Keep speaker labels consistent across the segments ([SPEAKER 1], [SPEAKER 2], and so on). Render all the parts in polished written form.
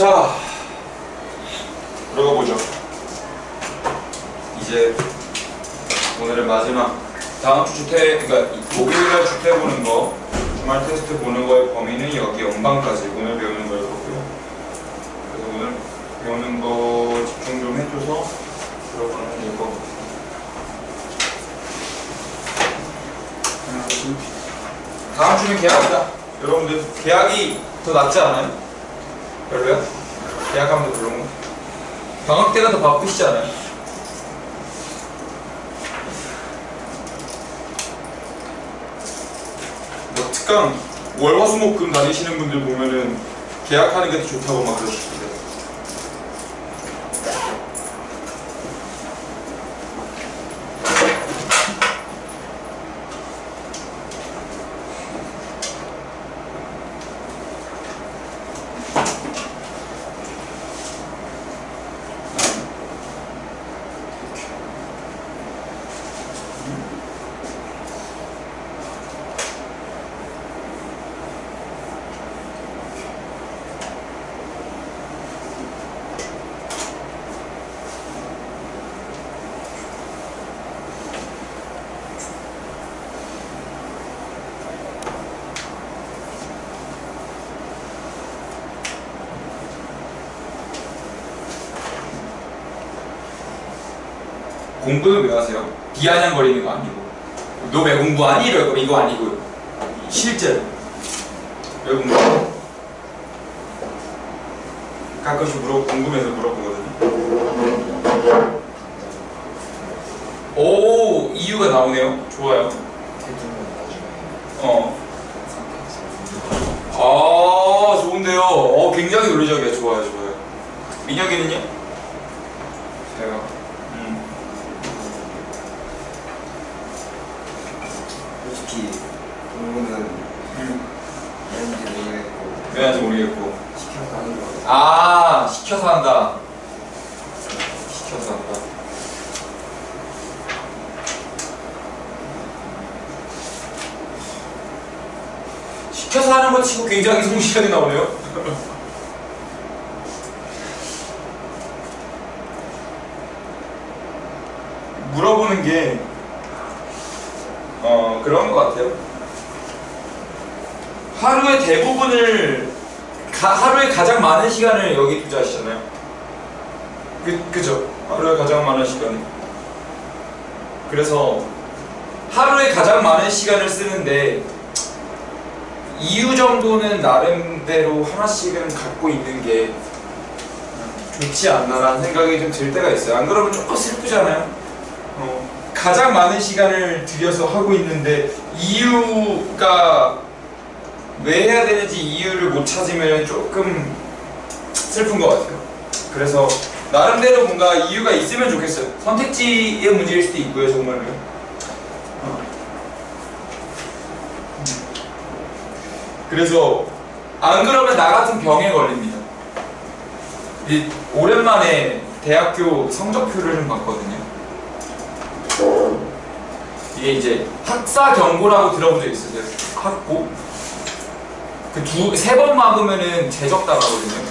[SPEAKER 1] 자, 들어가 보죠. 이제 오늘은 마지막 다음 주 주태, 그러니까 목요일날 주태 보는 거, 주말 테스트 보는 거의 범위는 여기 연방까지 오늘 배우는 걸 거고요. 그래서 오늘 배우는 거 집중 좀 해줘서 들어가는 이거. 다음 주는 계약이다. 여러분들 계약이 더 낫지 않아요? 별로야? 계약하면 더 별로인가? 방학 때가 더 바쁘시지 않아요? 뭐 특강 월화수목금 다니시는 분들 보면은 계약하는 게 더 좋다고 막 그러시던데. 공부는 왜 하세요? 비아냥거리는 거 아니고 너 왜 공부하니? 이럴 거 이거 아니고요. 실제로 왜 공부하니? 가끔씩 궁금해서 물어보거든요. 오, 이유가 나오네요. 좋아요. 아, 좋은데요. 굉장히 논리적이야. 좋아요, 좋아요. 민혁이는요? 제가
[SPEAKER 2] 솔직히 공부는
[SPEAKER 1] 왜 하는지 모르겠고
[SPEAKER 2] 시켜서 하는 거.
[SPEAKER 1] 아, 시켜서 한다. 시켜서 한다. 시켜서 하는 것 치고 굉장히 성실하게 나오네요. 물어보는 게 그런 것 같아요. 하루의 대부분을 하루에 가장 많은 시간을 여기 투자하시잖아요. 그죠? 하루에 가장 많은 시간이. 그래서 하루에 가장 많은 시간을 쓰는데 이유 정도는 나름대로 하나씩은 갖고 있는 게 좋지 않나라는 생각이 좀 들 때가 있어요. 안 그러면 조금 슬프잖아요. 가장 많은 시간을 들여서 하고 있는데 이유가 왜 해야 되는지 이유를 못 찾으면 조금 슬픈 것 같아요. 그래서 나름대로 뭔가 이유가 있으면 좋겠어요. 선택지의 문제일 수도 있고요, 정말로. 그래서 안 그러면 나 같은 병에 걸립니다. 오랜만에 대학교 성적표를 좀 봤거든요. 이게 이제 학사 경고라고 들어본 적 있으세요? 학고? 세 번 막으면은 재적 당하거든요.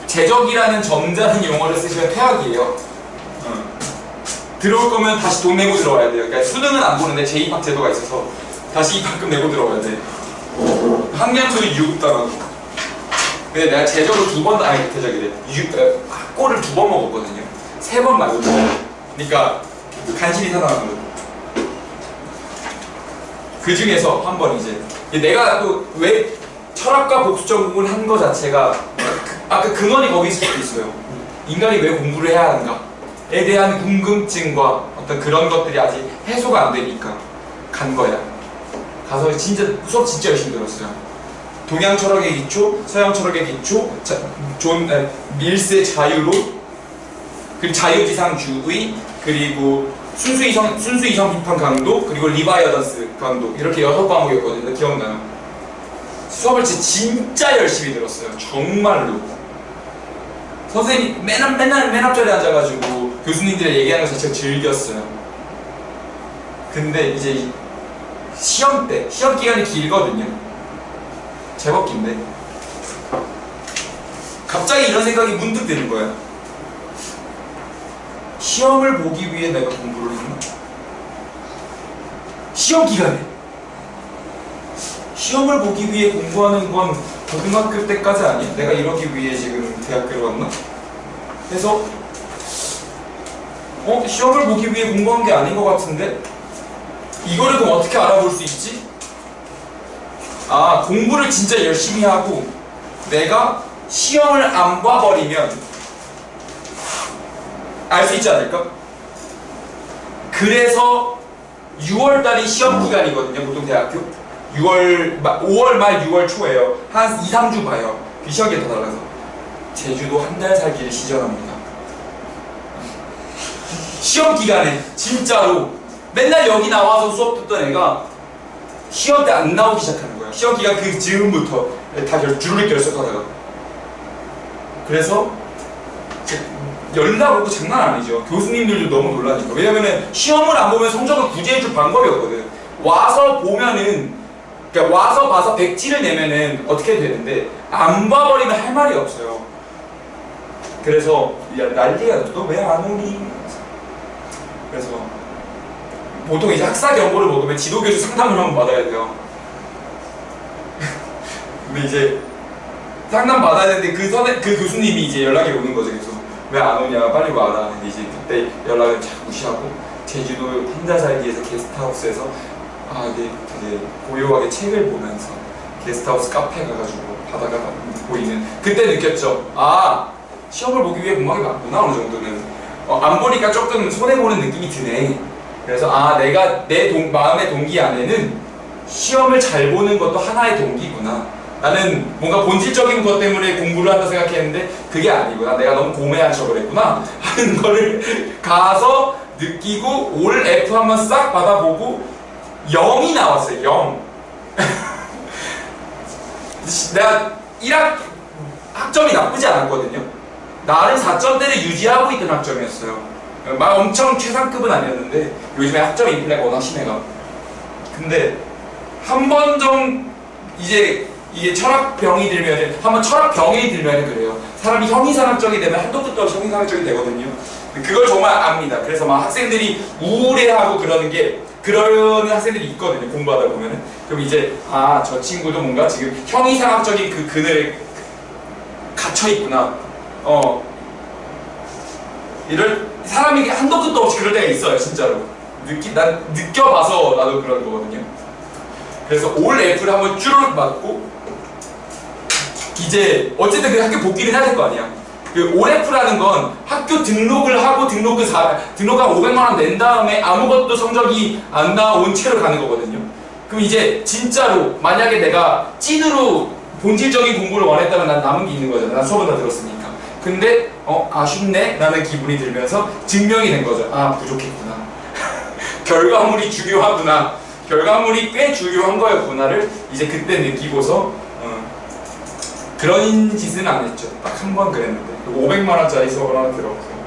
[SPEAKER 1] 재적이라는 점잖은 용어를 쓰시면 퇴학이에요. 들어올 거면 다시 돈 내고 들어와야 돼요. 그러니까 수능은 안 보는데 제2학 제도가 있어서 다시 입학금 내고 들어와야 돼. 학년수는 유급당하고. 근데 내가 재적을 재적이래. 학고를 2번 먹었거든요. 3번 말고 2번. 그러니까 간신히 살아난 거예요. 그 중에서 한 번 이제 내가 또 왜 철학과 복수 전공을 한 거 자체가 그 근원이 거기 있을 수도 있어요. 인간이 왜 공부를 해야 하는가에 대한 궁금증과 어떤 그런 것들이 아직 해소가 안 되니까 간 거야. 가서 진짜 수업 진짜 열심히 들었어요. 동양 철학의 기초, 서양 철학의 기초, 밀스의 자유론, 그리고 자유지상주의, 그리고 순수이성 비판 강도, 그리고 리바이어던스 강도, 이렇게 6과목이었거든요. 기억나요? 수업을 진짜 열심히 들었어요. 정말로. 선생님 맨 앞자리에 앉아가지고 교수님들이 얘기하는 거 자체가 즐겼어요. 근데 이제 시험 기간이 길거든요. 제법 긴데 갑자기 이런 생각이 문득 드는 거야. 시험을 보기 위해 내가 공부를 했나? 시험 기간에 시험을 보기 위해 공부하는 건 고등학교 때까지 아니야? 내가 이러기 위해 지금 대학교를 왔나? 그래서 시험을 보기 위해 공부한 게 아닌 것 같은데? 이거를 그럼 어떻게 알아볼 수 있지? 아, 공부를 진짜 열심히 하고 내가 시험을 안 봐버리면 알 수 있지 않을까? 그래서 6월달이 시험 기간이거든요. 보통 대학교 5월 말 6월 초에요. 한 2, 3주 봐요. 그 시험 기간 다 달라서 제주도 한 달 살기를 시전합니다. 시험 기간에 진짜로 맨날 여기 나와서 수업 듣던 애가 시험 때 안 나오기 시작하는 거야. 시험 기간 그 즈음부터 다 주르륵 결석하다가. 그래서 연락 오고 장난 아니죠. 교수님들도 너무 놀라니까. 왜냐면은 시험을 안 보면 성적을 구제해줄 방법이 없거든. 와서 보면은, 그러니까 와서 봐서 백지를 내면은 어떻게 되는데 안 봐버리면 할 말이 없어요. 그래서 야, 난리야. 너 왜 안 오니? 그래서 보통 이제 학사 경고를 먹으면 지도교수 상담을 한번 받아야 돼요. 근데 이제 상담 받아야 되는데 그 교수님이 이제 연락이 오는 거죠. 그래서 왜 안 오냐, 빨리 와라. 근데 이제 그때 연락을 잘 무시하고 제주도 혼자 살기에서 게스트하우스에서 이게 되게 고요하게 책을 보면서 게스트하우스 카페 가가지고 바다가 보이는 그때 느꼈죠. 시험을 보기 위해 공부한 게 맞구나. 어느 정도는 안 보니까 조금 손해보는 느낌이 드네. 그래서 내가 내 마음의 동기 안에는 시험을 잘 보는 것도 하나의 동기구나. 나는 뭔가 본질적인 것 때문에 공부를 한다 생각했는데 그게 아니구나. 내가 너무 고매한 척을 했구나 하는 거를 가서 느끼고 올 F 한번 싹 받아보고 0이 나왔어요. 0. 내가 1학 학점이 나쁘지 않았거든요. 나름 4점대를 유지하고 있던 학점이었어요. 막 엄청 최상급은 아니었는데 요즘에 학점 인플레가 워낙 심해가. 근데 한 번 좀 이제 이게 철학병이 들면 한번 철학병이 들면 그래요. 사람이 형이상학적이 되면 한도 끝도 없이 형이상학적이 되거든요. 그걸 정말 압니다. 그래서 막 학생들이 우울해하고 그러는 학생들이 있거든요. 공부하다 보면은. 그럼 이제 저 친구도 뭔가 지금 형이상학적인 그 그늘에 갇혀 있구나. 이럴 사람이 한도 끝도 없이 그럴 때가 있어요. 진짜로. 난 느껴봐서 나도 그런 거거든요. 그래서 올 F를 한번 쭈르륵 맞고 이제 어쨌든 그 학교 복귀를 해야 될 거 아니야. 그 OF라는 건 학교 등록을 하고 등록금 500만 원 낸 다음에 아무것도 성적이 안 나온 채로 가는 거거든요. 그럼 이제 진짜로 만약에 내가 찐으로 본질적인 공부를 원했다면 난 남은 게 있는 거잖아. 난 수업은 다 들었으니까. 근데 아쉽네? 라는 기분이 들면서 증명이 된 거죠. 부족했구나. 결과물이 중요하구나. 결과물이 꽤 중요한 거였구나를 이제 그때 느끼고서 그런 짓은 안 했죠. 딱 한 번 그랬는데 500만 원짜리 수업을 하나 들었어요.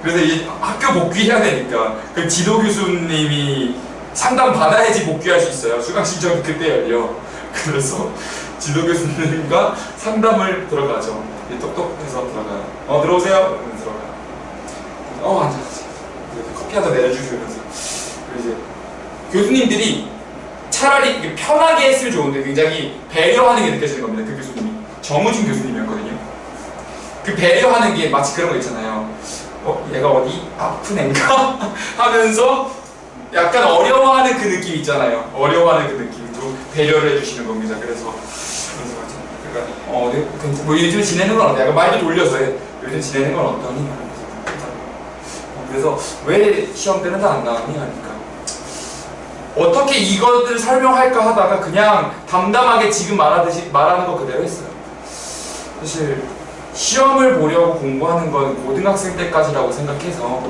[SPEAKER 1] 그래서 이제 학교 복귀해야 되니까 그 지도 교수님이 상담 받아야지 복귀할 수 있어요. 수강 신청이 그때 열려. 그래서 지도 교수님과 상담을 들어가죠. 똑똑해서 들어가요. 들어오세요. 들어가요. 앉아. 커피 한 잔 내려주시면서. 이제 교수님들이 차라리 편하게 했으면 좋은데 굉장히 배려하는 게 느껴지는 겁니다. 그 교수님이 정우진 교수님이었거든요. 그 배려하는 게 마치 그런 거 있잖아요. 얘가 어디 아픈 앤가? 하면서 약간 어려워하는 그 느낌 있잖아요. 어려워하는 그 느낌도 배려를 해주시는 겁니다. 그래서 뭐 요즘 지내는 건 어때? 약간 말도 돌려서 해. 요즘 지내는 건 어떠니? 그래서 왜 시험 때는 다 안 나왔니? 하니까 어떻게 이것을 설명할까 하다가 그냥 담담하게 지금 말하는 거 그대로 했어요. 사실 시험을 보려고 공부하는 건 고등학생 때까지라고 생각해서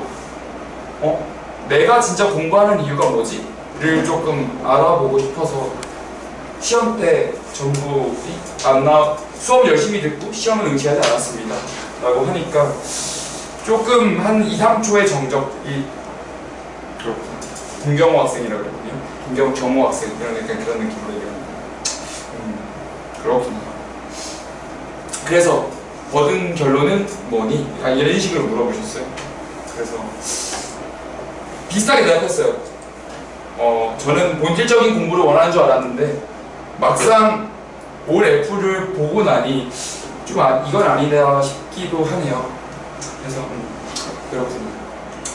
[SPEAKER 1] 내가 진짜 공부하는 이유가 뭐지? 를 조금 알아보고 싶어서 시험 때 전부 수업 열심히 듣고 시험은 응시하지 않았습니다 라고 하니까 조금 한 2, 3초의 정적이 그렇구나. 김경호 학생이라고 그러거든요. 경호 학생 이런 그런 느낌으로 얘기합니다. 그렇구나. 그래서 얻은 결론은 뭐니? 이런 식으로 물어보셨어요. 그래서 비슷하게 대답했어요. 저는 본질적인 공부를 원하는 줄 알았는데 막상 올 F를 보고 나니 좀 이건 아니다 싶기도 하네요. 그래서 그렇군요.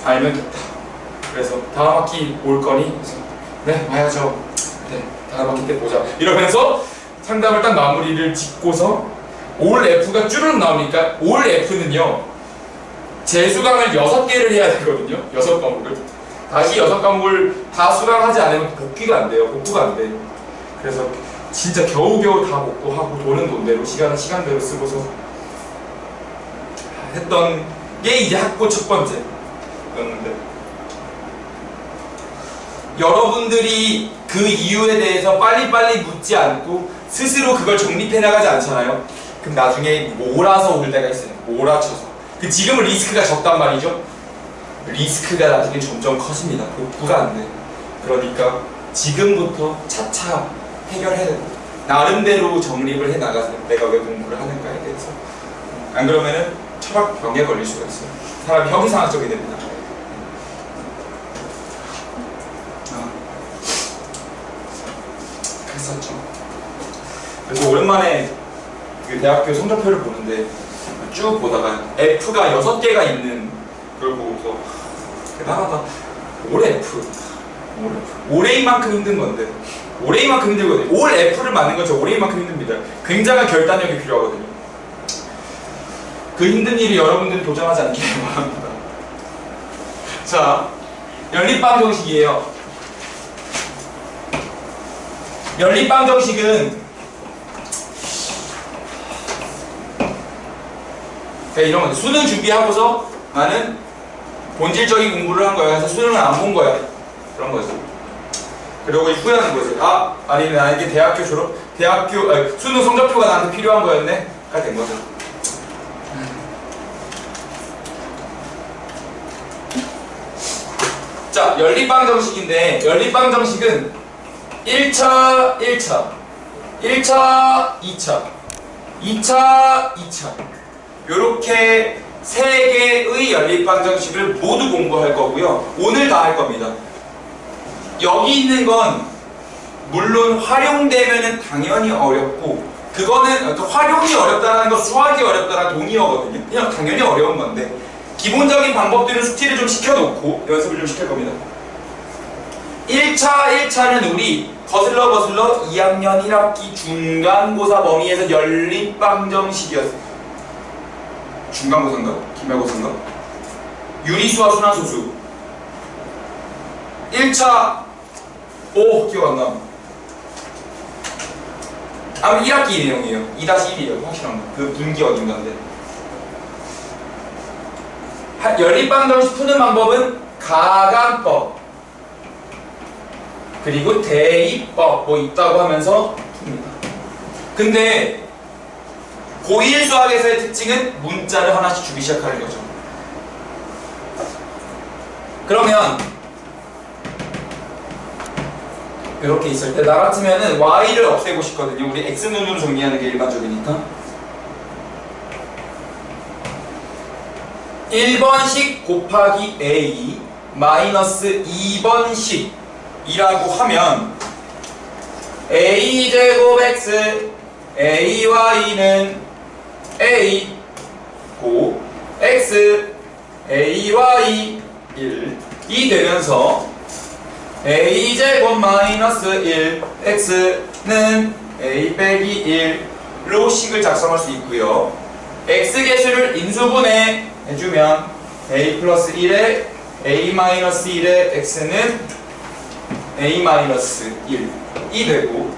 [SPEAKER 1] 알면 됐다. 그래서 다음 학기 올 거니? 그래서 네, 와야죠. 네, 다음 학기 때 보자. 이러면서 상담을 딱 마무리를 짓고서 올 F가 쭈르륵 나오니까 올 F는요 재수강을 6개를 해야 되거든요. 6과목을 다시 6과목을 다 수강하지 않으면 복귀가 안 돼요. 복구가 안 돼. 그래서 진짜 겨우겨우 다 복구하고 돈은 돈대로 시간은 시간대로 쓰고서 했던 게 이제 학부 첫 번째였는데, 여러분들이 그 이유에 대해서 빨리빨리 묻지 않고 스스로 그걸 정립해 나가지 않잖아요. 그럼 나중에 몰아서 올 때가 있어요. 몰아쳐서. 그 지금은 리스크가 적단 말이죠. 리스크가 나중에 점점 커집니다. 복구가 안 돼. 그러니까 지금부터 차차 해결해야 된다. 나름대로 정립을 해 나가세요. 내가 왜 공부를 하는가에 대해서. 안 그러면은 철학병에 걸릴 수가 있어요. 사람이 형이상학적이 됩니다. 그랬었죠. 그래서 오랜만에 그 대학교 성적표를 보는데 쭉 보다가 F가 6개가 있는 걸 보고서 대단하다. 올 F. 올해만큼 힘든 건데 올해만큼 힘들거든요. 올 F를 맞는 건 저 올해만큼 힘듭니다. 굉장한 결단력이 필요하거든요. 그 힘든 일이 여러분들이 도전하지 않기를 바랍니다. 자, 연립방 정식이에요. 연립방 정식은 이런 건데, 수능 준비하고서 나는 본질적인 공부를 한 거야. 그래서 수능을 안 본 거야. 그런 거죠. 그리고 후회하는 거죠. 아니 나에게 수능 성적표가 나한테 필요한 거였네. 가 된 거죠. 자, 연립방 정식인데, 연립방 정식은 1차, 2차, 2차 요렇게 3개의 연립방 정식을 모두 공부할 거고요. 오늘 다 할 겁니다. 여기 있는 건 물론 활용되면은 당연히 어렵고, 그거는 활용이 어렵다는 거, 수학이 어렵다는 동의어거든요. 그냥 당연히 어려운 건데 기본적인 방법들은 숙지를 좀 시켜놓고 연습을 좀 시킬 겁니다. 1차는 우리 거슬러 2학년 1학기 중간고사 범위에서 연립방정식이었어요. 중간고사인가? 기말고사인가? 유리수와 순환소수. 1차 기억 안 나. 아마 1학기 내용이에요. 2-1이에요. 확실한 거. 그 분기 어딘가인데. 연립방정식 푸는 방법은 가강법 그리고 대입법 있다고 하면서 풉니다. 근데 고1 수학에서의 특징은 문자를 하나씩 주기 시작하는 거죠. 그러면 이렇게 있을 때 나 같으면은 y를 없애고 싶거든요. 우리 x눈으로 정리하는 게 일반적이니까 1번씩 곱하기 a 마이너스 2번씩 이라고 하면 a제곱 x ay는 a 고 x ay 1이 되면서 a제곱 마이너스 1 x는 a 빼기 1로 식을 작성할 수 있고요. x개수를 인수분해 해주면 a 플러스 1에 a 마이너스 1에 x는 a 마이너스 1이 되고,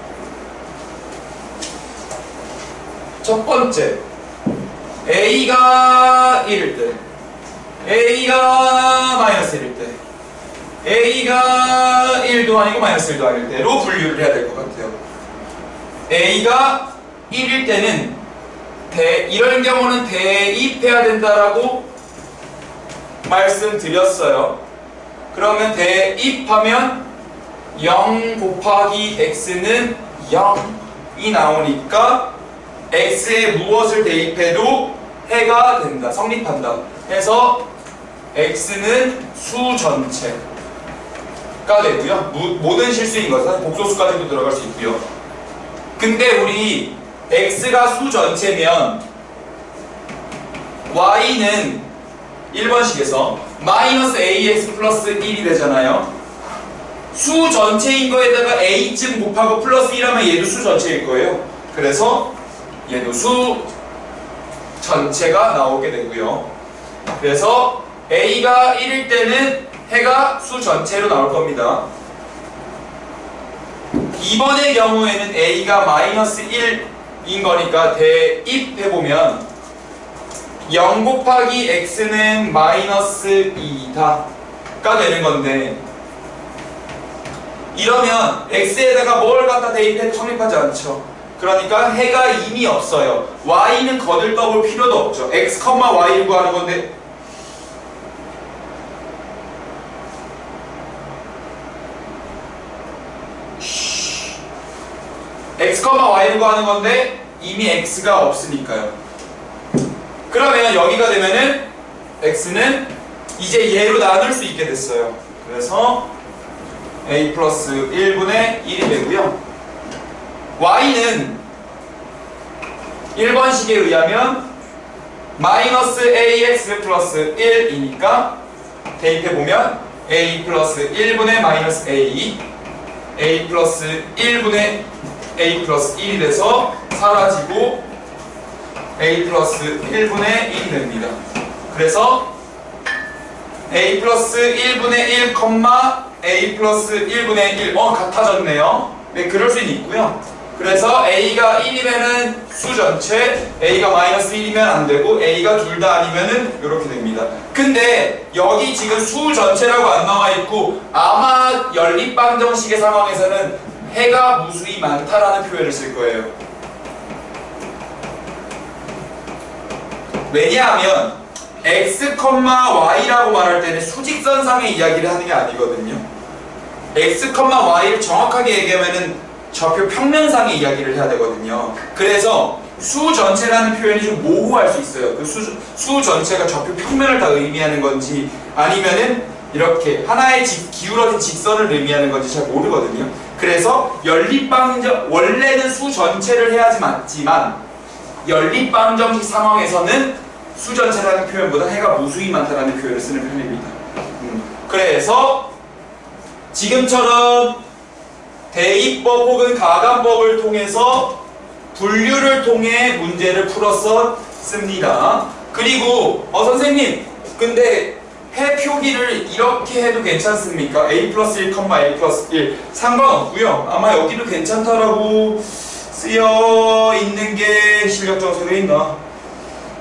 [SPEAKER 1] 첫 번째 a가 1일 때, a가 마이너스 1일 때, a가 1도 아니고 마이너스 1도 아닐 때로 분류를 해야 될 것 같아요. a가 1일 때는 이런 경우는 대입해야 된다라고 말씀드렸어요. 그러면 대입하면 0 곱하기 x는 0이 나오니까 x에 무엇을 대입해도 해가 된다. 성립한다. 해서 x는 수 전체가 되고요. 모든 실수인 것은 복소수까지도 들어갈 수 있고요. 근데 우리 x가 수 전체면 y는 1번식에서 마이너스 ax 플러스 1이 되잖아요. 수 전체인 거에다가 a쯤 곱하고 플러스 1하면 얘도 수 전체일 거예요. 그래서 얘도 수 전체가 나오게 되고요. 그래서 a가 1일 때는 해가 수 전체로 나올 겁니다. 2번의 경우에는 a가 마이너스 1인 거니까 대입해보면 0 곱하기 x는 마이너스 2다가 되는 건데, 이러면 x에다가 뭘 갖다 대입해도 성립하지 않죠. 그러니까 해가 이미 없어요. y는 거들떠볼 필요도 없죠. x, y를 구하는 건데 x, y를 구하는 건데 이미 x가 없으니까요. 그러면 여기가 되면은 x는 이제 얘로 나눌 수 있게 됐어요. 그래서 a 플러스 1분의 1이 되고요. y는 1번식에 의하면 마이너스 ax 플러스 1이니까 대입해보면 a 플러스 1분의 마이너스 a 플러스 1분의 a 플러스 1이 돼서 사라지고 a 플러스 1분의 1이 됩니다. 그래서 a 플러스 1분의 1, a 플러스 1분의 1 같아졌네요. 네, 그럴 수는 있고요. 그래서 a가 1이면은 수 전체, a가 마이너스 1이면 안 되고 a가 둘 다 아니면은 이렇게 됩니다. 근데 여기 지금 수 전체라고 안 나와 있고 아마 연립방정식의 상황에서는 해가 무수히 많다라는 표현을 쓸 거예요. 왜냐하면 x, y라고 말할 때는 수직선상의 이야기를 하는 게 아니거든요. x, y를 정확하게 얘기하면은 좌표 평면상의 이야기를 해야 되거든요. 그래서 수 전체라는 표현이 좀 모호할 수 있어요. 그 수 전체가 좌표 평면을 다 의미하는 건지 아니면은 이렇게 하나의 기울어진 직선을 의미하는 건지 잘 모르거든요. 그래서 연립방정, 원래는 수 전체를 해야지 맞지만 연립방정식 상황에서는 수 전체라는 표현보다 해가 무수히 많다라는 표현을 쓰는 편입니다. 그래서 지금처럼 대입법 혹은 가감법을 통해서 분류를 통해 문제를 풀었었습니다. 그리고 선생님, 근데 해 표기를 이렇게 해도 괜찮습니까? a 플러스 1, a 플러스 1 상관없고요. 아마 여기도 괜찮다라고 쓰여 있는 게 실력 정설에 있나?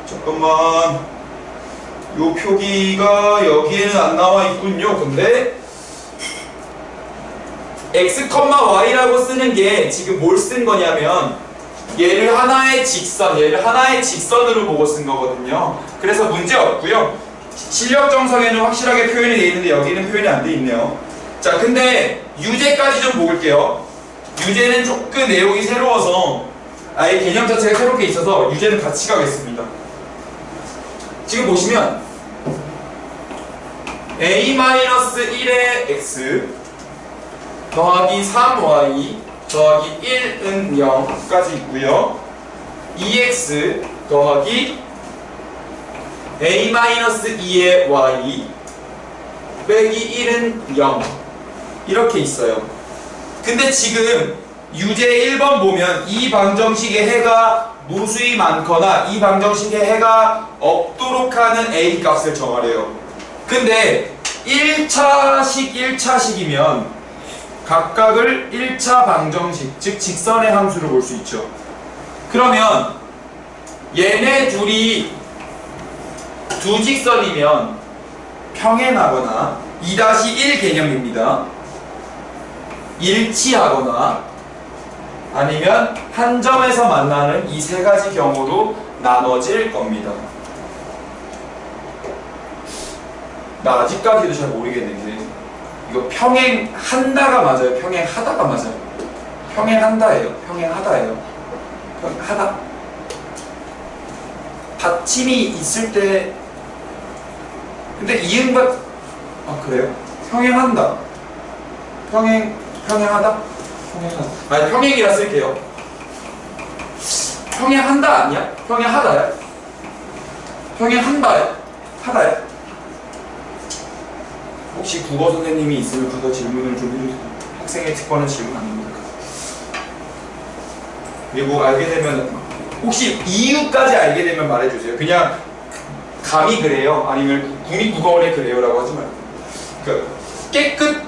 [SPEAKER 1] 잠깐만, 요 표기가 여기에는 안 나와 있군요. 근데 x, y라고 쓰는 게 지금 뭘 쓴 거냐면 얘를 하나의 직선으로 보고 쓴 거거든요. 그래서 문제 없고요. 실력 정석에는 확실하게 표현이 돼 있는데 여기는 표현이 안 돼 있네요. 자, 근데 유제까지 좀 볼게요. 유제는 조금 내용이 새로워서 아예 개념 자체가 새롭게 있어서 유제는 같이 가겠습니다. 지금 보시면 a-1의 x 더하기 3y 더하기 1은 0까지 있고요. 2x 더하기 a-2의 y 빼기 1은 0 이렇게 있어요. 근데 지금 유제 1번 보면 이 방정식의 해가 무수히 많거나 이 방정식의 해가 없도록 하는 a 값을 정하래요. 근데 1차식이면 각각을 1차 방정식, 즉 직선의 함수로 볼 수 있죠. 그러면 얘네 둘이 두 직선이면 평행하거나 2-1 개념입니다. 일치하거나 아니면 한 점에서 만나는 이 세 가지 경우로 나눠질 겁니다. 나 아직까지도 잘 모르겠는데 이거 평행한다가 맞아요? 평행하다가 맞아요? 평행한다예요? 평행하다예요? 하다? 받침이 있을 때 근데 이응받 그래요? 평행한다. 평행하다? 아니 평행이라 쓸게요. 평행한다 아니야? 평행하다야? 평행한다야? 하다야? 혹시 국어 선생님이 있으면 가서 질문을 좀 해주세요. 학생의 특권은 질문 아닙니까? 그리고 알게 되면 혹시 이유까지 알게 되면 말해주세요. 그냥 감이 그래요? 아니면 국립국어원에 그래요라고 하지 말고. 그러니까 깨끗하다.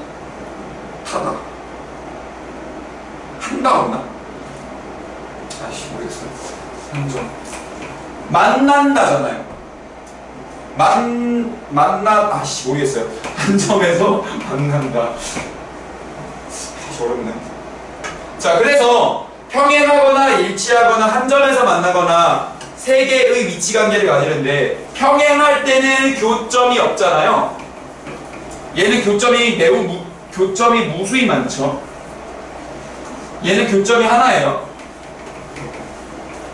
[SPEAKER 1] 한다 없나? 아씨 모르겠어요. 한점 만난다잖아요. 아씨 모르겠어요. 한 점에서 만난다. 사실 어렵네. 자 그래서 평행하거나 일치하거나 한 점에서 만나거나 세 개의 위치 관계를 가지는데 평행할 때는 교점이 없잖아요. 얘는 교점이 무수히 많죠. 얘는 교점이 하나예요.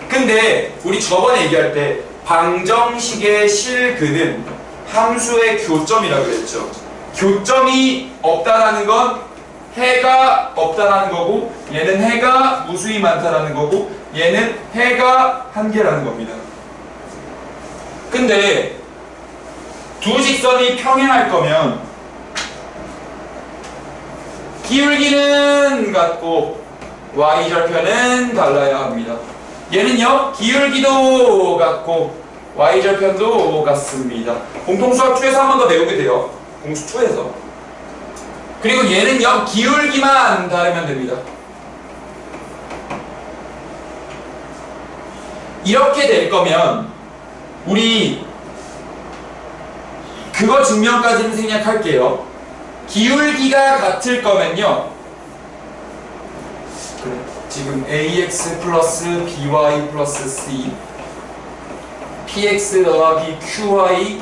[SPEAKER 1] 근데 우리 저번에 얘기할 때 방정식의 실근은 함수의 교점이라고 그랬죠. 교점이 없다라는 건 해가 없다라는 거고 얘는 해가 무수히 많다라는 거고 얘는 해가 한 개라는 겁니다. 근데 두 직선이 평행할 거면 기울기는 같고 y절편은 달라야 합니다. 얘는요 기울기도 같고 y절편도 같습니다. 공통수학 2에서 한 번 더 배우게 돼요. 공수 2에서. 그리고 얘는요 기울기만 다르면 됩니다. 이렇게 될 거면 우리 그거 증명까지는 생략할게요. 기울기가 같을 거면요 그래 지금 ax 플러스 by 플러스 c px 더하기 qy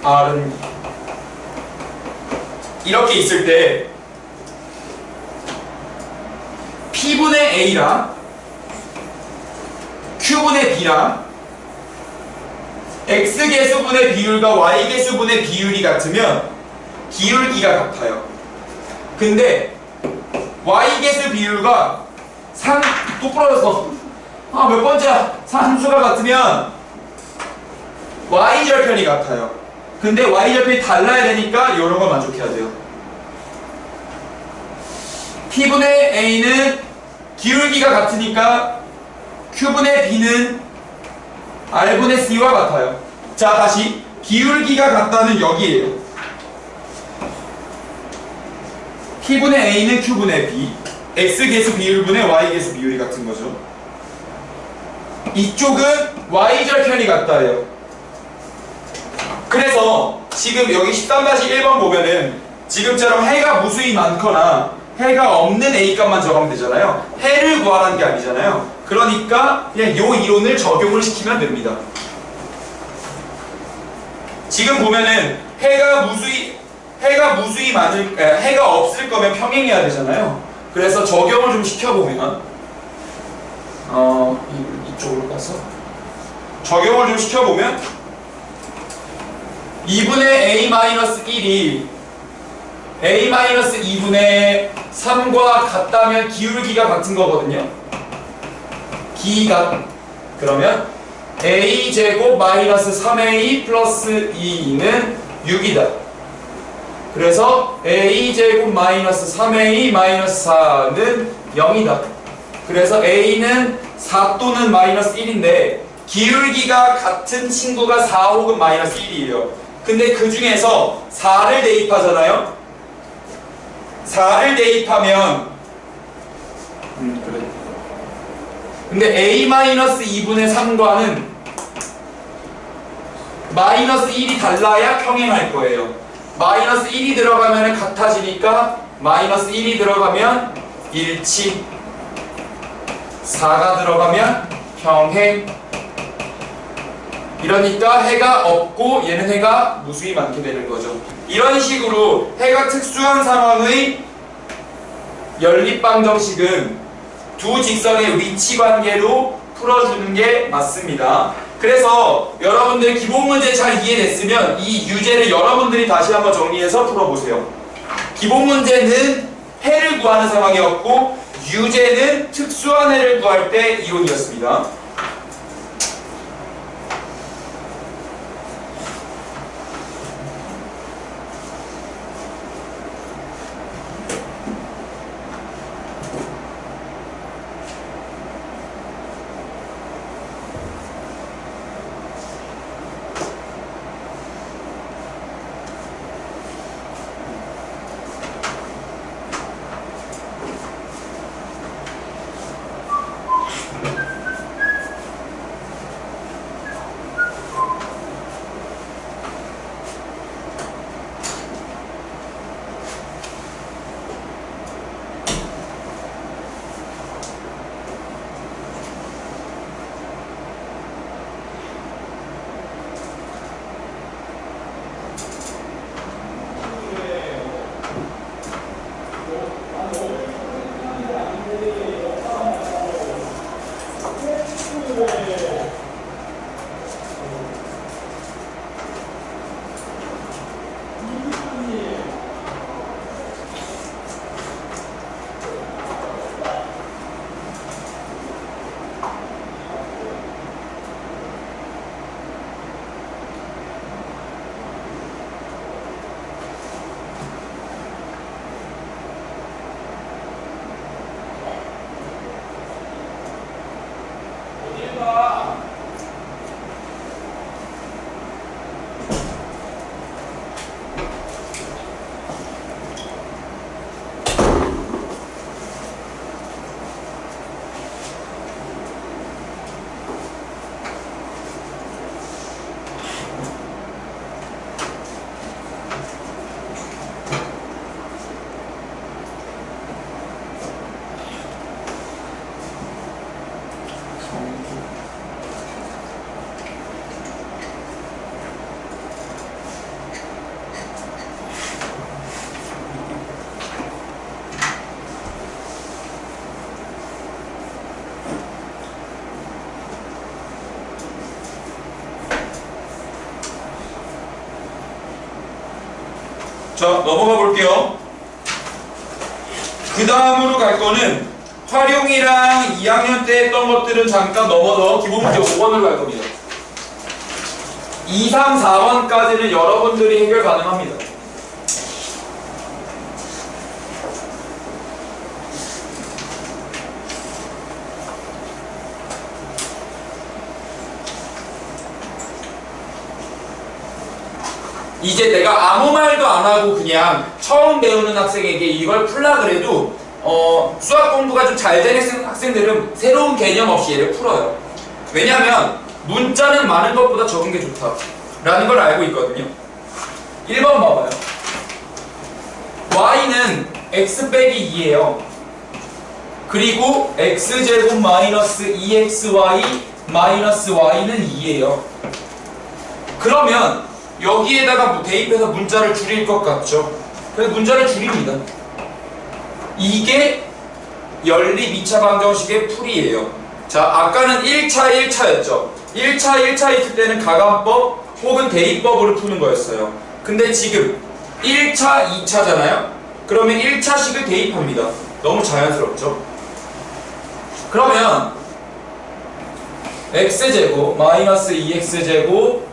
[SPEAKER 1] r은 이렇게 있을 때 p분의 a랑 q분의 b랑 x개수분의 비율과 y개수분의 비율이 같으면 기울기가 같아요. 근데 y개수 비율과 또 부러졌어. 몇 번째야? 산수가 같으면 y절편이 같아요. 근데 y절편이 달라야 되니까 이런 걸 만족해야 돼요. p분의 a는 기울기가 같으니까 q분의 b는 r분의 c와 같아요. 자 다시 기울기가 같다는 여기에요. p분의 a는 q분의 b x개수 비율분의 y개수 비율이 같은 거죠. 이쪽은 y절편이 같다예요. 그래서 지금 여기 13-1번 보면은 지금처럼 해가 무수히 많거나 해가 없는 a값만 적으면 되잖아요. 해를 구하라는 게 아니잖아요. 그러니까 그냥 요 이론을 적용을 시키면 됩니다. 지금 보면은 해가 없을 거면 평행해야 되잖아요. 그래서 적용을 좀 시켜보면 이쪽으로 가서 적용을 좀 시켜보면 2분의 a-1이 a-2분의 3과 같다면 기울기가 같은 거거든요. 기가 그러면 a제곱 마이너스 3a 플러스 2는 6이다. 그래서 a제곱 마이너스 3a 마이너스 4는 0이다. 그래서 a는 4 또는 마이너스 1인데 기울기가 같은 친구가 4 혹은 마이너스 1이에요. 근데 그 중에서 4를 대입하잖아요. 4를 대입하면 그래. 근데 a-2분의 3과는 마이너스 1이 달라야 평행할 거예요. 마이너스 1이 들어가면 같아지니까 마이너스 1이 들어가면 일치, 4가 들어가면 평행. 이러니까 해가 없고 얘는 해가 무수히 많게 되는 거죠. 이런 식으로 해가 특수한 상황의 연립방정식은 두 직선의 위치 관계로 풀어주는 게 맞습니다. 그래서 여러분들 기본 문제 잘 이해됐으면 이 유제를 여러분들이 다시 한번 정리해서 풀어보세요. 기본 문제는 해를 구하는 상황이었고 유제는 특수한 해를 구할 때 이론이었습니다. 자, 넘어가 볼게요. 그 다음으로 갈 거는 활용이랑 2학년 때 했던 것들은 잠깐 넘어서 기본 문제 5번으로 갈 겁니다. 2, 3, 4번까지는 여러분들이 해결 가능합니다. 이제 내가 아무 말도 안 하고 그냥 처음 배우는 학생에게 이걸 풀라 그래도 수학 공부가 좀 잘 되는 학생들은 새로운 개념 없이 얘를 풀어요. 왜냐면 문자는 많은 것보다 적은 게 좋다 라는 걸 알고 있거든요. 1번 봐봐요. y는 x 빼기 2예요. 그리고 x제곱 마이너스 2xy 마이너스 y는 2예요. 그러면 여기에다가 대입해서 문자를 줄일 것 같죠? 그래서 문자를 줄입니다. 이게 연립 2차 방정식의 풀이에요. 자, 아까는 1차 1차였죠. 1차 1차 있을 때는 가감법 혹은 대입법으로 푸는 거였어요. 근데 지금 1차 2차잖아요. 그러면 1차식을 대입합니다. 너무 자연스럽죠? 그러면 x제곱 마이너스 2x제곱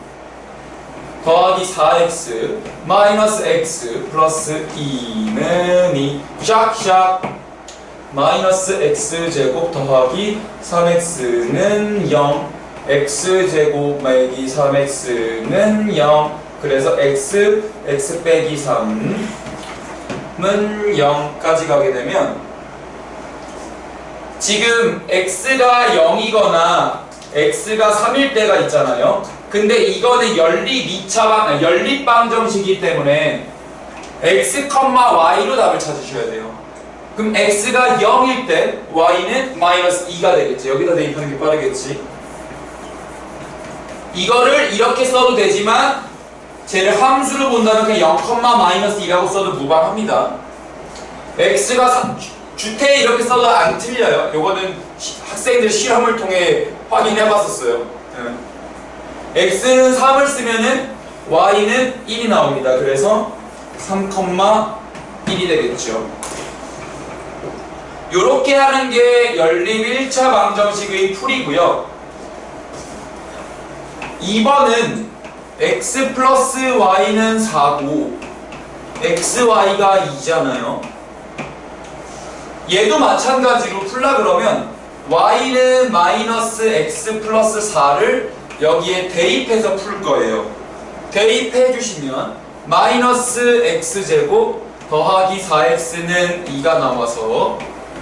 [SPEAKER 1] 더하기 4x 마이너스 x 플러스 2는 2 샥샥 마이너스 x제곱 더하기 3x는 0 x제곱 빼기 3x는 0 그래서 x 빼기 3은 0까지 가게 되면 지금 x가 0이거나 x가 3일 때가 있잖아요. 근데 이거는 연립 방정식이기 때문에 x, y로 답을 찾으셔야 돼요. 그럼 x가 0일 때 y는 마이너스 2가 되겠지. 여기다 대입하는 게 빠르겠지. 이거를 이렇게 써도 되지만 쟤를 함수로 본다면 그냥 0, 마이너스 2라고 써도 무방합니다. x가 주태 이렇게 써도 안 틀려요. 요거는 학생들 실험을 통해 확인해 봤었어요. x는 3을 쓰면은 y는 1이 나옵니다. 그래서 3,1이 되겠죠. 요렇게 하는 게 연립 1차 방정식의 풀이고요. 2번은 x 플러스 y는 4고 xy가 2잖아요. 얘도 마찬가지로 풀라 그러면 y는 마이너스 x 플러스 4를 여기에 대입해서 풀 거예요. 대입해 주시면 마이너스 x제곱 더하기 4x는 2가 나와서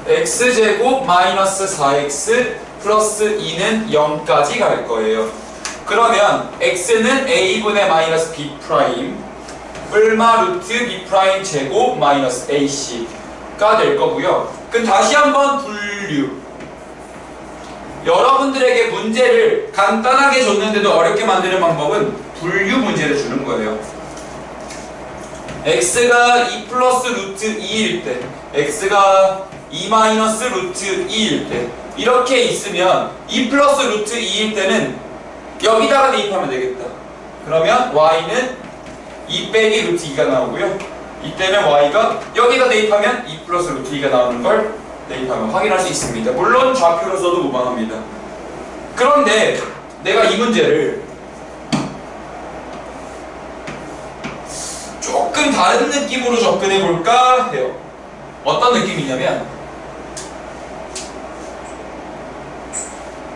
[SPEAKER 1] x제곱 마이너스 4x 플러스 2는 0까지 갈 거예요. 그러면 x는 a분의 마이너스 b 프라임 얼마 루트 b 프라임 제곱 마이너스 ac가 될 거고요. 그럼 다시 한번 분류. 여러분들에게 문제를 간단하게 줬는데도 어렵게 만드는 방법은 분류 문제를 주는 거예요. x가 2 플러스 루트 2일 때, x가 2 마이너스 루트 2일 때 이렇게 있으면 2 플러스 루트 2일 때는 여기다가 대입하면 되겠다. 그러면 y는 2 빼기 루트 2가 나오고요. 이때는 y가 여기다 대입하면 2 플러스 루트 2가 나오는 걸 대입하면 확인할 수 있습니다. 물론 좌표로서도 무방합니다. 그런데 내가 이 문제를 조금 다른 느낌으로 접근해 볼까 해요. 어떤 느낌이냐면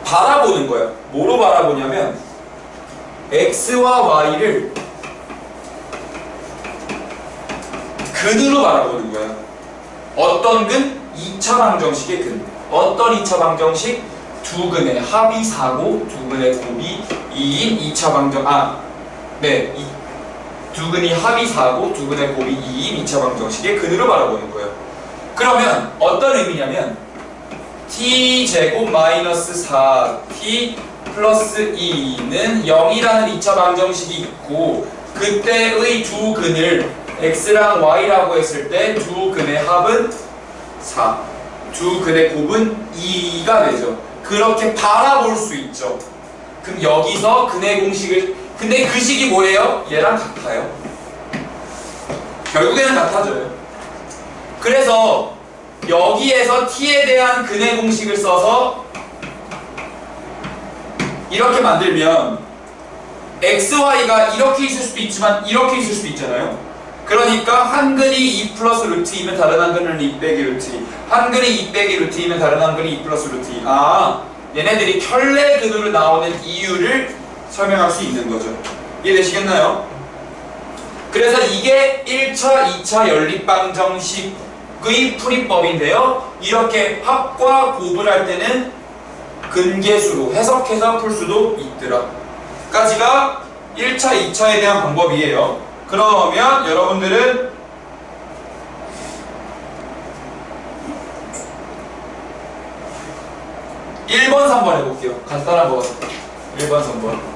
[SPEAKER 1] 바라보는 거예요. 뭐로 바라보냐면 x와 y를 근으로 바라보는 거예요. 어떤 근? 2차 방정식의 근. 어떤 2차 방정식? 두 근의 합이 4고 두 근의 곱이 2인 2차 방정 두 근이 합이 4고 두 근의 곱이 2인 2차 방정식의 근으로 바라보는 거예요. 그러면 어떤 의미냐면 t제곱 마이너스 4t 플러스 2는 0이라는 2차 방정식이 있고 그때의 두 근을 x랑 y라고 했을 때 두 근의 합은 4, 두 근의 곱은 2가 되죠. 그렇게 바라볼 수 있죠. 그럼 여기서 근의 공식을 근데 그 식이 뭐예요? 얘랑 같아요. 결국에는 같아져요. 그래서 여기에서 t에 대한 근의 공식을 써서 이렇게 만들면 xy가 이렇게 있을 수도 있지만 이렇게 있을 수도 있잖아요. 그러니까 한 근이 2 플러스 루트 2면 다른 한 근은 2 빼기 루트 2, 한 근이 2 빼기 루트 2면 다른 한 근이 2 플러스 루트 2. 아, 얘네들이 켤레 근으로 나오는 이유를 설명할 수 있는 거죠. 이해되시겠나요? 그래서 이게 1차, 2차 연립방정식의 풀이법인데요. 이렇게 합과 곱을 할 때는 근계수로 해석해서 풀 수도 있더라. 까지가 1차, 2차에 대한 방법이에요. 그러면 여러분들은 (1번) (3번) 해볼게요. 간단한 거 1번, 3번.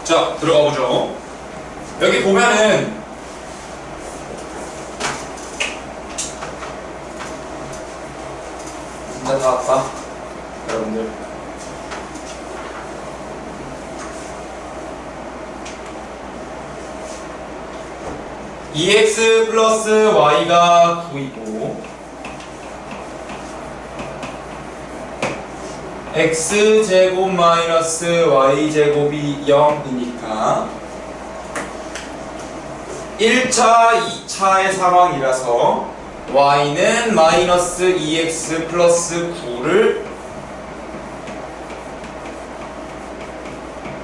[SPEAKER 1] 자, 들어가 보죠. 여기 보면은 진짜 다 왔다, 여러분들. EX 플러스 Y가 9이고 X제곱 마이너스 Y제곱이 0이니까 1차, 2차의 상황이라서 Y는 마이너스 2X 플러스 9를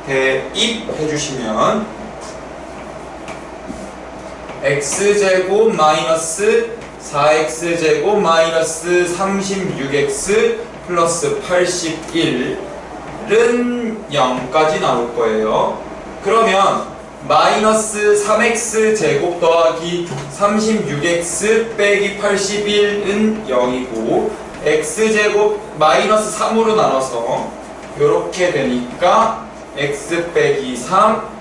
[SPEAKER 1] 대입해 주시면 X제곱 마이너스 4X제곱 마이너스 36X 플러스 81은 0까지 나올 거예요. 그러면 마이너스 3X제곱 더하기 36X 빼기 81은 0이고 X제곱 마이너스 3으로 나눠서 이렇게 되니까 X 빼기 3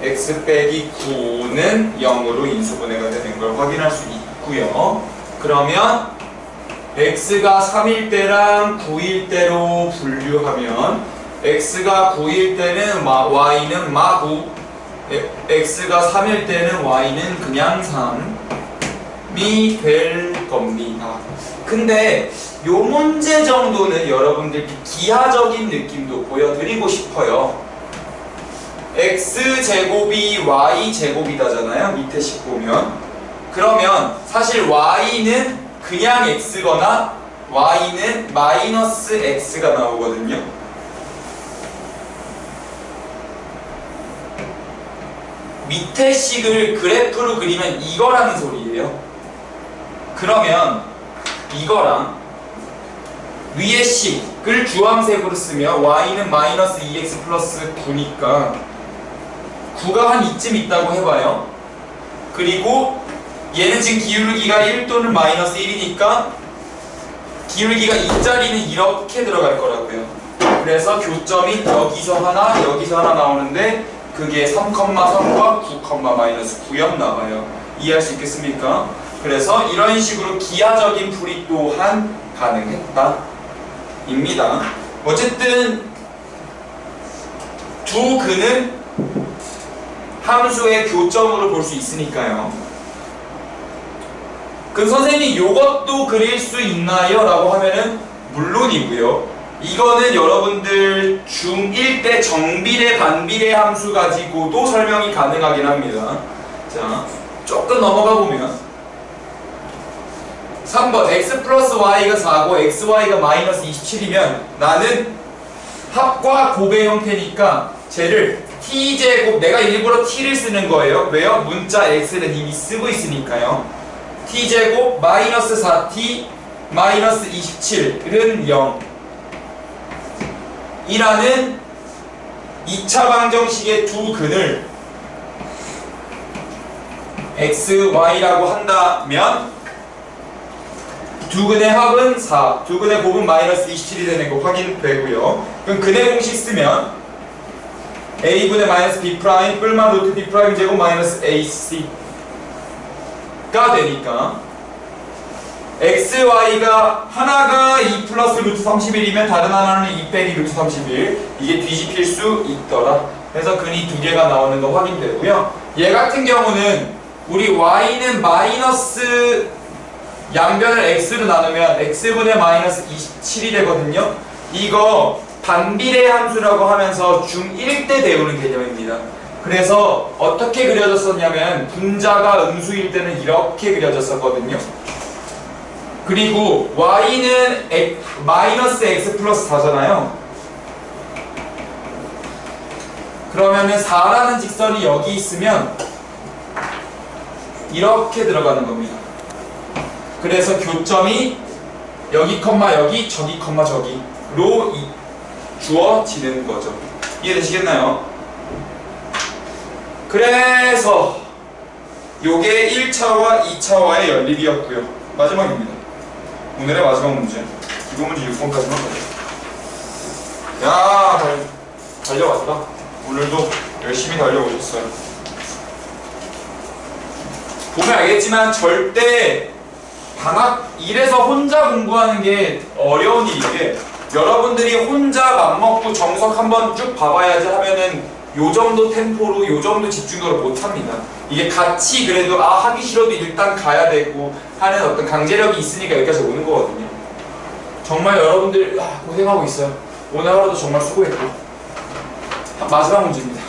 [SPEAKER 1] X 빼기 9는 0으로 인수분해가 되는 걸 확인할 수 있고요. 그러면 X가 3일 때랑 9일 때로 분류하면 X가 9일 때는 Y는 마9, X가 3일 때는 Y는 그냥 3이 될 겁니다. 근데 요 문제 정도는 여러분들 기하적인 느낌도 보여드리고 싶어요. X제곱이 Y제곱이다잖아요. 밑에 식 보면. 그러면 사실 Y는 그냥 X거나 Y는 마이너스 X가 나오거든요. 밑에 식을 그래프로 그리면 이거라는 소리예요. 그러면 이거랑 위의 식을 주황색으로 쓰면 Y는 마이너스 2X 플러스 9니까 9가 한 이쯤 있다고 해봐요. 그리고 얘는 지금 기울기가 1 또는 마이너스 1이니까 기울기가 2짜리는 이렇게 들어갈 거라고요. 그래서 교점이 여기서 하나 나오는데 그게 3,3과 9, 마이너스 9역 나와요. 이해할 수 있겠습니까? 그래서 이런 식으로 기하적인 풀이 또한 가능했다 입니다. 어쨌든 두 근은 함수의 교점으로 볼 수 있으니까요. 그럼 선생님 요것도 그릴 수 있나요? 라고 하면은 물론이고요. 이거는 여러분들 중1 때 정비례 반비례 함수 가지고도 설명이 가능하긴 합니다. 자, 조금 넘어가 보면 3번 x 플러스 y가 4고 xy가 마이너스 27이면 나는 합과 곱의 형태니까 쟤를 t제곱, 내가 일부러 t를 쓰는 거예요. 왜요? 문자 x는 이미 쓰고 있으니까요. t제곱 마이너스 4t 마이너스 27은 0 이라는 2차 방정식의 두 근을 x, y라고 한다면 두 근의 합은 4, 두 근의 곱은 마이너스 27이 되는 거 확인되고요. 그럼 근의 공식 쓰면 a분의 마이너스 b 프라임 뿔만 루트 b 프라임 제곱 마이너스 ac가 되니까 x, y가 하나가 2 플러스 루트 31이면 다른 하나는 2 빼기 루트 31 이게 뒤집힐 수 있더라. 그래서 근이 두 개가 나오는 거 확인되고요. 얘 같은 경우는 우리 y는 마이너스 양변을 x로 나누면 x분의 마이너스 27이 되거든요. 이거 반비례 함수라고 하면서 중1 때 배우는 개념입니다. 그래서 어떻게 그려졌었냐면 분자가 음수일 때는 이렇게 그려졌었거든요. 그리고 y는 마이너스 x 플러스 4잖아요. 그러면은 4라는 직선이 여기 있으면 이렇게 들어가는 겁니다. 그래서 교점이 여기 컴마 여기 저기 컴마 저기로 주어지는 거죠. 이해되시겠나요? 그래서 요게 1차와 2차와의 연립이었고요. 마지막입니다. 오늘의 마지막 문제. 기본 문제 6번까지만 가죠. 야, 달려왔다. 오늘도 열심히 달려오셨어요. 보면 알겠지만 절대 방학 1에서 혼자 공부하는 게 어려운 일인데, 여러분들이 혼자 맘먹고 정석 한번 쭉 봐봐야지 하면은 요 정도 템포로 요 정도 집중도로 못합니다. 이게 같이 그래도 하기 싫어도 일단 가야 되고 하는 어떤 강제력이 있으니까 여기까지 오는 거거든요. 정말 여러분들 고생하고 있어요. 오늘 하루도 정말 수고했고. 마지막 문제입니다.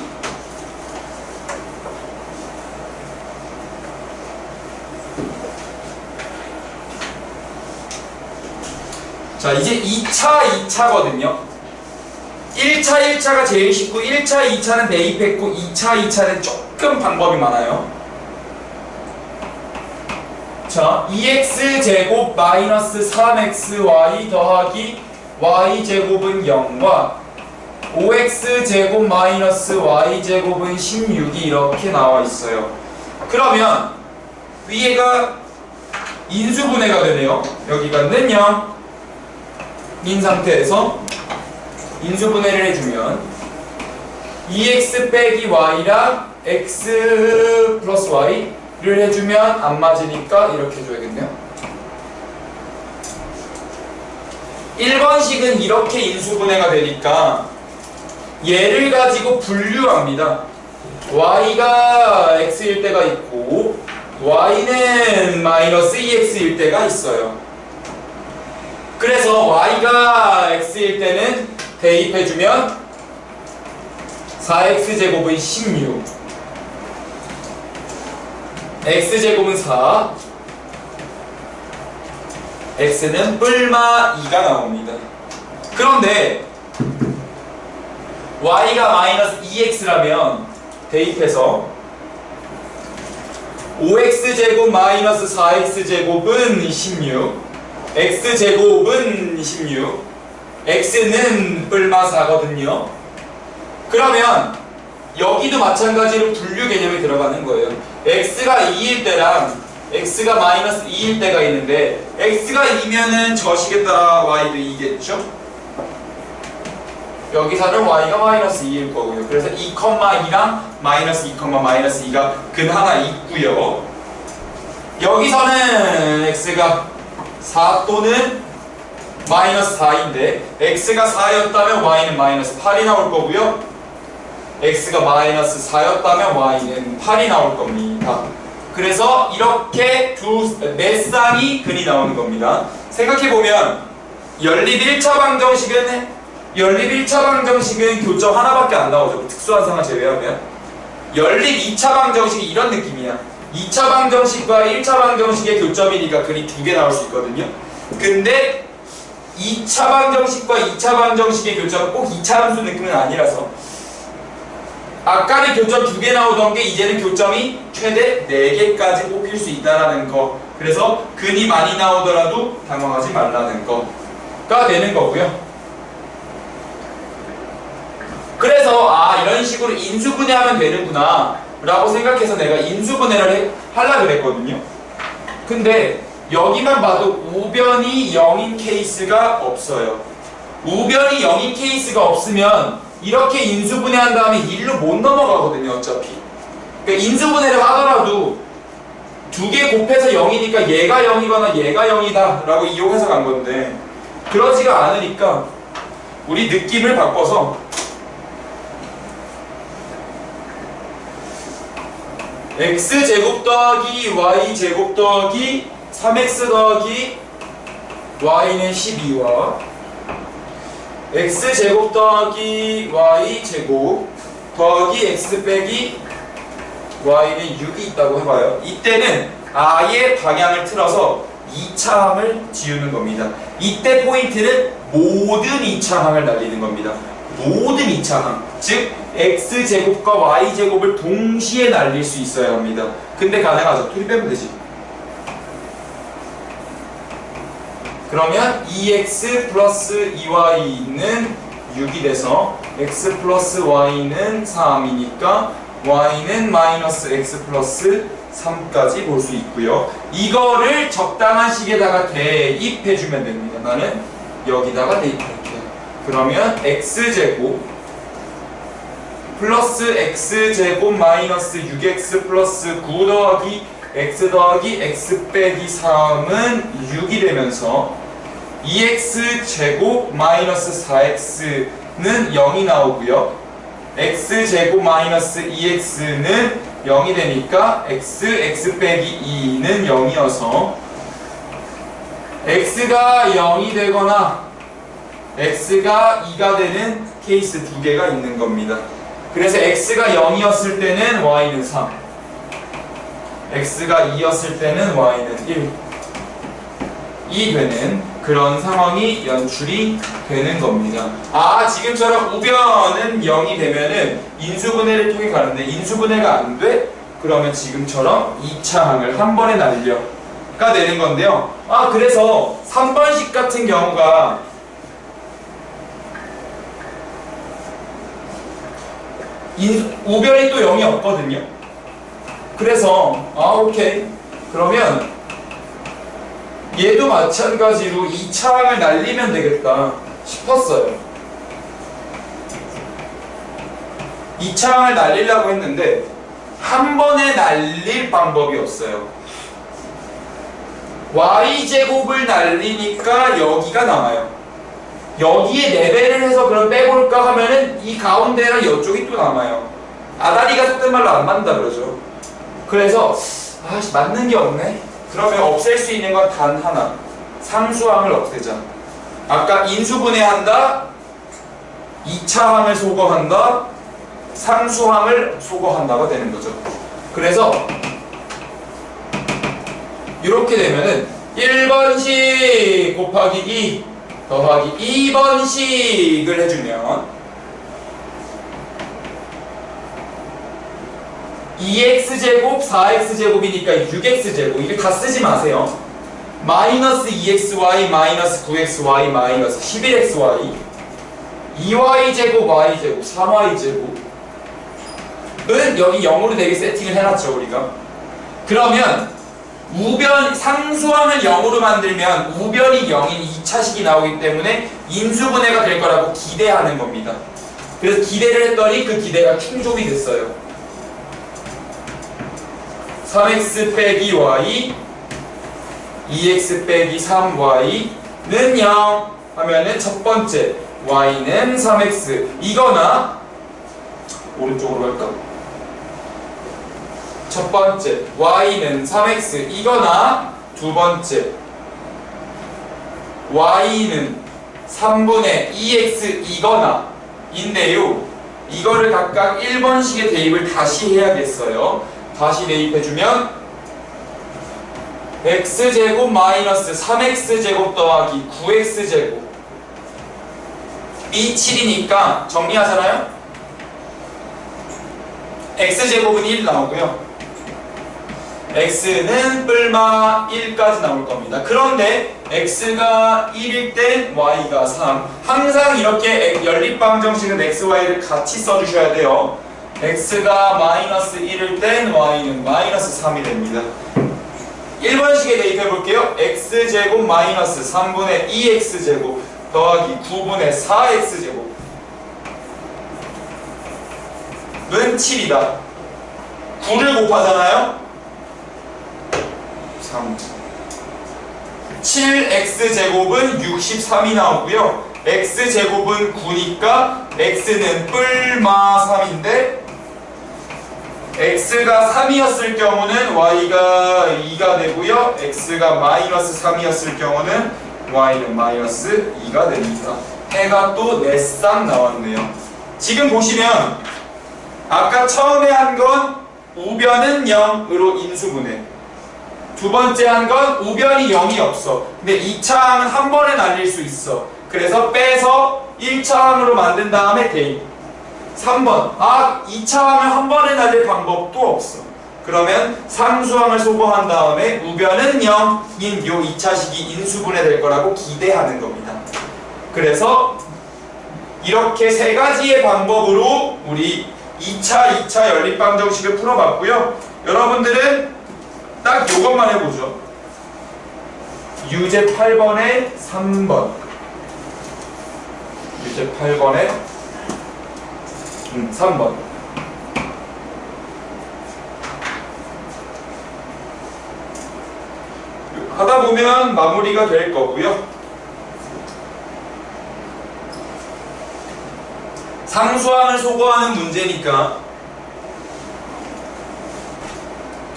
[SPEAKER 1] 자, 이제 2차거든요. 1차가 제일 쉽고 1차, 2차는 대입했고 2차, 2차는 조금 방법이 많아요. 자, 2x제곱 마이너스 3xy 더하기 y제곱은 0과 5x제곱 마이너스 y제곱은 16이 이렇게 나와 있어요. 그러면 위에가 인수분해가 되네요. 여기가는 0인 상태에서 인수분해를 해주면 2x 빼기 y랑 x 플러스 y를 해주면 안 맞으니까 이렇게 해줘야겠네요. 1번식은 이렇게 인수분해가 되니까 얘를 가지고 분류합니다. y가 x일 때가 있고 y는 마이너스 2x일 때가 있어요. 그래서 y가 x일 때는 대입해주면 4x제곱은 16, x제곱은 4, x는 뿔마 2가 나옵니다. 그런데 y가 마이너스 2x라면 대입해서 5x제곱 마이너스 4x제곱은 16, x제곱은 16, x는 뿔마 4거든요. 그러면 여기도 마찬가지로 분류 개념이 들어가는 거예요. x가 2일 때랑 x가 마이너스 2일 때가 있는데 x가 2면은 저 식에 따라 y도 2겠죠? 여기서는 y가 마이너스 2일 거고요. 그래서 2,2랑 마이너스 2, 마이너스 2가 근 하나 있고요. 여기서는 x가 4 또는 마이너스 4인데 x가 4였다면 y는 마이너스 8이 나올 거고요. x가 마이너스 4였다면 y는 8이 나올 겁니다. 그래서 이렇게 네 쌍이 근이 나오는 겁니다. 생각해보면 연립 1차 방정식은 교점 하나밖에 안 나오죠. 특수한 상황 제외하면. 연립 2차 방정식이 이런 느낌이야. 2차 방정식과 1차 방정식의 교점이니까 근이 2개 나올 수 있거든요. 근데 2차 방정식과 2차 방정식의 교점은 꼭 2차 함수 느낌은 아니라서 아까는 교점 2개 나오던 게 이제는 교점이 최대 4개까지 뽑힐 수 있다는 거. 그래서 근이 많이 나오더라도 당황하지 말라는 거가 되는 거고요. 그래서 이런 식으로 인수분해하면 되는구나 라고 생각해서 내가 인수분해를 하려고 그랬거든요. 근데 여기만 봐도 우변이 0인 케이스가 없어요. 우변이 0인 케이스가 없으면 이렇게 인수분해한 다음에 1로 못 넘어가거든요. 어차피. 그러니까 인수분해를 하더라도 2개 곱해서 0이니까 얘가 0이거나 얘가 0이다 라고 이용해서 간 건데 그러지가 않으니까 우리 느낌을 바꿔서 x제곱 더하기 y제곱 더하기 3x 더하기 y는 12와 x제곱 더하기 y제곱 더하기 x 빼기 y는 6이 있다고 해봐요. 이때는 아예 방향을 틀어서 2차항을 지우는 겁니다. 이때 포인트는 모든 2차항을 날리는 겁니다. 모든 2차항, 즉 x제곱과 y제곱을 동시에 날릴 수 있어야 합니다. 근데 가능하죠. 둘이 빼면 되지. 그러면 2x 플러스 2y는 6이 돼서 x 플러스 y는 3이니까 y는 마이너스 x 플러스 3까지 볼 수 있고요. 이거를 적당한 식에다가 대입해주면 됩니다. 나는 여기다가 대입할게요. 그러면 x제곱 플러스 x제곱 마이너스 6x 플러스 9 더하기 x 더하기 x 빼기 3은 6이 되면서 2x제곱 마이너스 4x는 0이 나오고요. x제곱 마이너스 2x는 0이 되니까 x 빼기 2는 0이어서 x가 0이 되거나 x가 2가 되는 케이스 두 개가 있는 겁니다. 그래서 x가 0이었을 때는 y는 3, x가 2였을 때는 y는 1이 되는 그런 상황이 연출이 되는 겁니다. 아, 지금처럼 우변은 0이 되면은 인수분해를 통해 가는데 인수분해가 안 돼? 그러면 지금처럼 2차 항을 한 번에 날려가 되는 건데요. 아, 그래서 3번식 같은 경우가 우변이 또 0이 없거든요. 그래서 오케이. 그러면 얘도 마찬가지로 2차항을 날리면 되겠다 싶었어요. 2차항을 날리려고 했는데 한 번에 날릴 방법이 없어요. y제곱을 날리니까 여기가 남아요. 여기에 4배를 해서 그럼 빼볼까 하면은 이 가운데랑 이쪽이 또 남아요. 아다리가 속된 말로 안 맞는다 그러죠. 그래서 맞는 게 없네. 그러면 없앨 수 있는 건 단 하나. 상수항을 없애자. 아까 인수분해한다, 2차항을 소거한다, 상수항을 소거한다가 되는 거죠. 그래서 이렇게 되면은 1번식 곱하기 2 더하기 2번식을 해주면 2x제곱 4x제곱이니까 6x제곱 이게 다 쓰지 마세요. 마이너스 2xy 마이너스 9xy 마이너스 11xy 2y제곱 y제곱 3y제곱은 여기 0으로 되게 세팅을 해놨죠 우리가. 그러면 우변 상수항을 0으로 만들면 우변이 0인 2차식이 나오기 때문에 인수분해가 될 거라고 기대하는 겁니다. 그래서 기대를 했더니 그 기대가 충족이 됐어요. 3x 빼기 y 2x 빼기 3y는 0 하면은 첫 번째 y는 3x 이거나 오른쪽으로 갈까? 첫 번째 y는 3x 이거나 두 번째 y는 3분의 2x 이거나 인데요. 이거를 각각 1번식의 대입을 다시 해야겠어요. 다시 대입해주면 x제곱 마이너스 3x제곱 더하기 9x제곱 이 7이니까 정리하잖아요. x제곱은 1 나오고요. x는 뿔마 1까지 나올 겁니다. 그런데 x가 1일 땐 y가 3 항상 이렇게 연립방정식은 x, y를 같이 써주셔야 돼요. x가 마이너스 1일 땐 y는 마이너스 3이 됩니다. 1번식에 대입해 볼게요. x제곱 마이너스 3분의 2x제곱 더하기 9분의 4x제곱은 7이다. 9를 곱하잖아요. 3 7x제곱은 63이 나오고요. x제곱은 9니까 x는 뿔마 3인데 x가 3이었을 경우는 y가 2가 되고요. x가 마이너스 3이었을 경우는 y는 마이너스 2가 됩니다. 해가 또 4쌍 나왔네요. 지금 보시면 아까 처음에 한 건 우변은 0으로 인수분해, 두 번째 한 건 우변이 0이 없어. 근데 2차항은 한 번에 날릴 수 있어. 그래서 빼서 1차항으로 만든 다음에 대입. 3번 2차항을 한 번에 날릴 방법도 없어. 그러면 상수항을 소거한 다음에 우변은 0인 요 2차식이 인수분해 될 거라고 기대하는 겁니다. 그래서 이렇게 세 가지의 방법으로 우리 2차 연립방 정식을 풀어봤고요. 여러분들은 딱 요것만 해보죠. 유제 8번에 3번. 유제 8번에 3번. 하다 보면 마무리가 될 거고요. 상수항을 소거하는 문제니까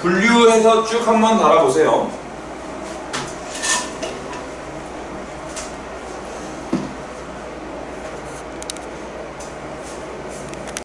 [SPEAKER 1] 분류해서 쭉 한번 달아보세요.